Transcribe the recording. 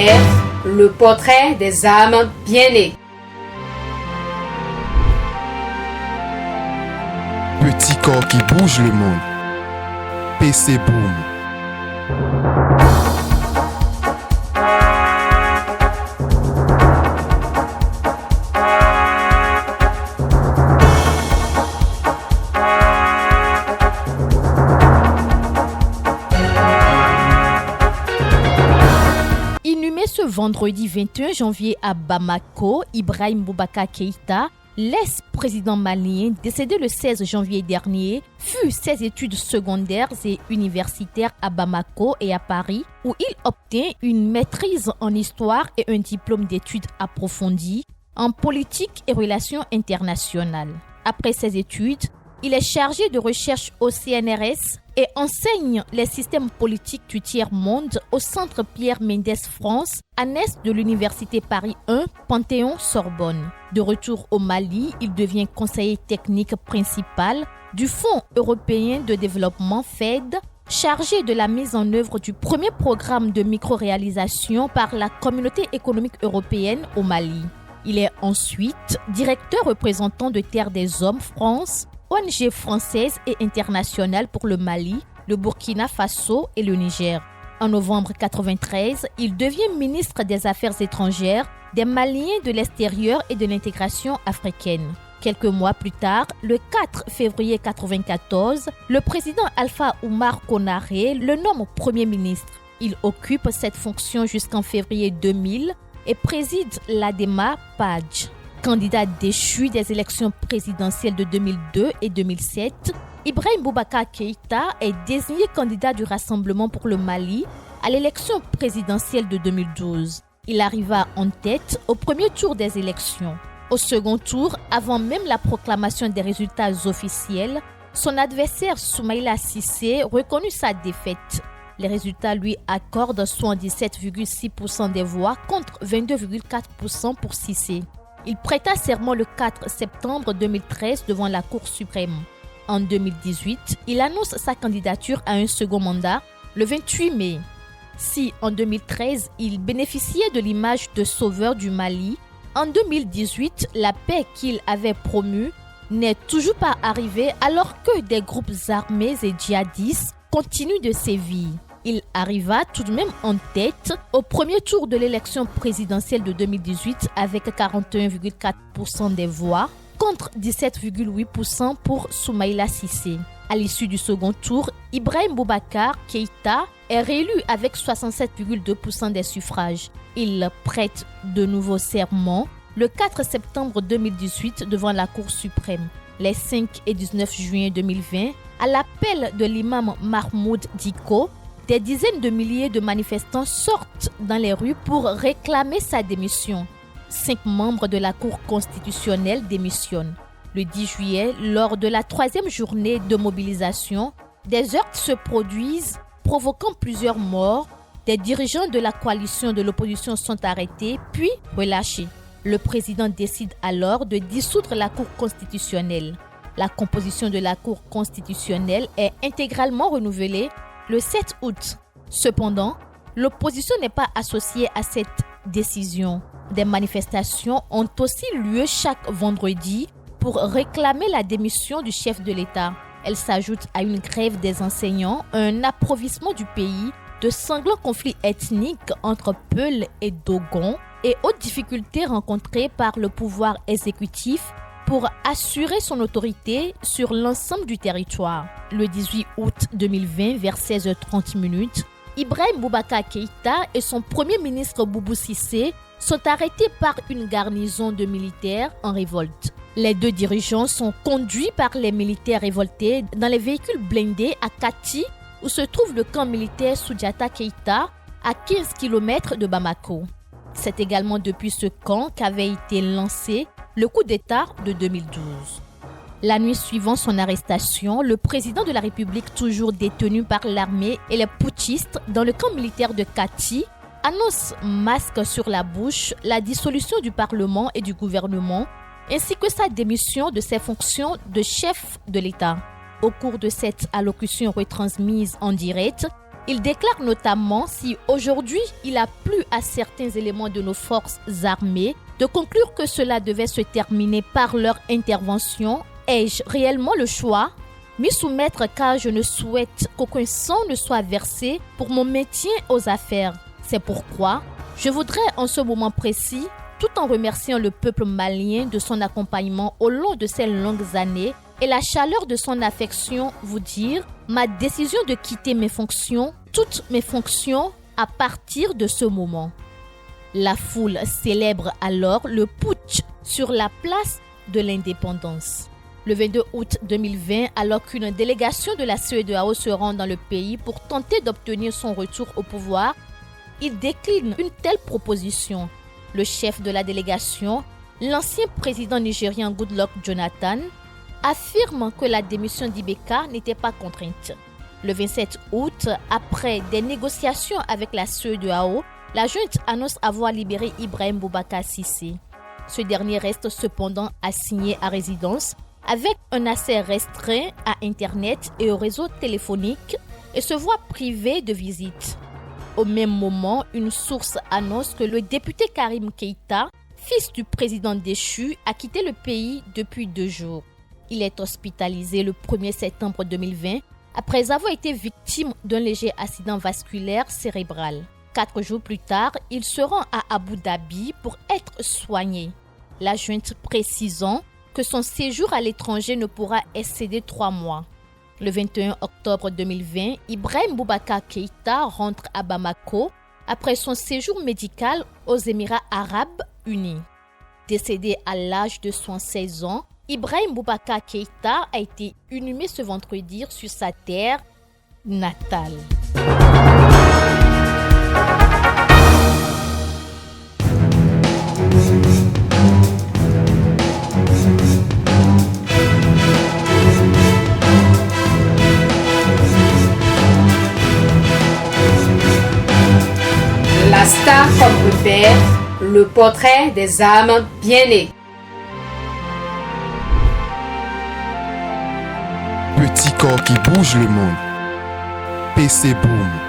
Lumière, le portrait des âmes bien-nées. Petit corps qui bouge le monde. PC Boom. Inhumé ce vendredi 21 janvier à Bamako, Ibrahim Boubacar Keïta, l'ex-président malien décédé le 16 janvier dernier, fut ses études secondaires et universitaires à Bamako et à Paris, où il obtint une maîtrise en histoire et un diplôme d'études approfondies en politique et relations internationales. Après ses études, il est chargé de recherche au CNRS et enseigne les systèmes politiques du tiers-monde au Centre Pierre Mendès France, annexe de l'Université Paris 1, Panthéon-Sorbonne. De retour au Mali, il devient conseiller technique principal du Fonds européen de développement FED, chargé de la mise en œuvre du premier programme de micro-réalisation par la Communauté économique européenne au Mali. Il est ensuite directeur représentant de Terre des Hommes France, ONG française et internationale pour le Mali, le Burkina Faso et le Niger. En novembre 1993, il devient ministre des Affaires étrangères, des Maliens de l'extérieur et de l'intégration africaine. Quelques mois plus tard, le 4 février 1994, le président Alpha Oumar Konaré le nomme Premier ministre. Il occupe cette fonction jusqu'en février 2000 et préside l'ADEMA PADJ. Candidat déchu des élections présidentielles de 2002 et 2007, Ibrahim Boubacar Keïta est désigné candidat du Rassemblement pour le Mali à l'élection présidentielle de 2012. Il arriva en tête au premier tour des élections. Au second tour, avant même la proclamation des résultats officiels, son adversaire Soumaïla Cissé reconnut sa défaite. Les résultats lui accordent 77,6% des voix contre 22,4% pour Cissé. Il prêta serment le 4 septembre 2013 devant la Cour suprême. En 2018, il annonce sa candidature à un second mandat le 28 mai. Si en 2013, il bénéficiait de l'image de sauveur du Mali, en 2018, la paix qu'il avait promue n'est toujours pas arrivée alors que des groupes armés et djihadistes continuent de sévir. Il arriva tout de même en tête au premier tour de l'élection présidentielle de 2018 avec 41,4% des voix contre 17,8% pour Soumaïla Cissé. À l'issue du second tour, Ibrahim Boubacar Keïta est réélu avec 67,2% des suffrages. Il prête de nouveau serment le 4 septembre 2018 devant la Cour suprême. Les 5 et 19 juin 2020, à l'appel de l'imam Mahmoud Dicko, des dizaines de milliers de manifestants sortent dans les rues pour réclamer sa démission. 5 membres de la Cour constitutionnelle démissionnent. Le 10 juillet, lors de la 3e journée de mobilisation, des heurts se produisent, provoquant plusieurs morts. Des dirigeants de la coalition de l'opposition sont arrêtés, puis relâchés. Le président décide alors de dissoudre la Cour constitutionnelle. La composition de la Cour constitutionnelle est intégralement renouvelée le 7 août. Cependant, l'opposition n'est pas associée à cette décision. Des manifestations ont aussi lieu chaque vendredi pour réclamer la démission du chef de l'État. Elles s'ajoutent à une grève des enseignants, un appauvrissement du pays, de sanglants conflits ethniques entre Peuls et Dogons et aux difficultés rencontrées par le pouvoir exécutif pour assurer son autorité sur l'ensemble du territoire. Le 18 août 2020, vers 16h30, Ibrahim Boubacar Keïta et son premier ministre Boubou Cissé sont arrêtés par une garnison de militaires en révolte. Les deux dirigeants sont conduits par les militaires révoltés dans les véhicules blindés à Kati, où se trouve le camp militaire Soudjata Keïta, à 15 km de Bamako. C'est également depuis ce camp qu'avait été lancé le coup d'État de 2012. La nuit suivant son arrestation, le président de la République, toujours détenu par l'armée et les putschistes dans le camp militaire de Kati, annonce masque sur la bouche la dissolution du Parlement et du gouvernement, ainsi que sa démission de ses fonctions de chef de l'État. Au cours de cette allocution retransmise en direct, Il déclare notamment si aujourd'hui il a plu à certains éléments de nos forces armées de conclure que cela devait se terminer par leur intervention. Ai-je réellement le choix ? M'y soumettre car je ne souhaite qu'aucun sang ne soit versé pour mon maintien aux affaires. C'est pourquoi je voudrais en ce moment précis, tout en remerciant le peuple malien de son accompagnement au long de ces longues années et la chaleur de son affection, vous dire ma décision de quitter mes fonctions, toutes mes fonctions, à partir de ce moment. La foule célèbre alors le putsch sur la place de l'indépendance. Le 22 août 2020, alors qu'une délégation de la CEDEAO se rend dans le pays pour tenter d'obtenir son retour au pouvoir, il décline une telle proposition. Le chef de la délégation, l'ancien président nigérien Goodluck Jonathan, affirme que la démission d'Ibeka n'était pas contrainte. Le 27 août, après des négociations avec la CEDEAO, la junte annonce avoir libéré Ibrahim Boubacar Cissé. Ce dernier reste cependant assigné à résidence avec un accès restreint à Internet et au réseau téléphonique et se voit privé de visite. Au même moment, une source annonce que le député Karim Keïta, fils du président déchu, a quitté le pays depuis 2 jours. Il est hospitalisé le 1er septembre 2020 après avoir été victime d'un léger accident vasculaire cérébral. 4 jours plus tard, il se rend à Abu Dhabi pour être soigné. La junte précisant que son séjour à l'étranger ne pourra excéder 3 mois. Le 21 octobre 2020, Ibrahim Boubacar Keïta rentre à Bamako après son séjour médical aux Émirats arabes unis. Décédé à l'âge de 76 ans, Ibrahim Boubacar Keïta a été inhumé ce vendredi sur sa terre natale. La star comme repère, le portrait des âmes bien nées. Petit corps qui bouge le monde. PC Boom.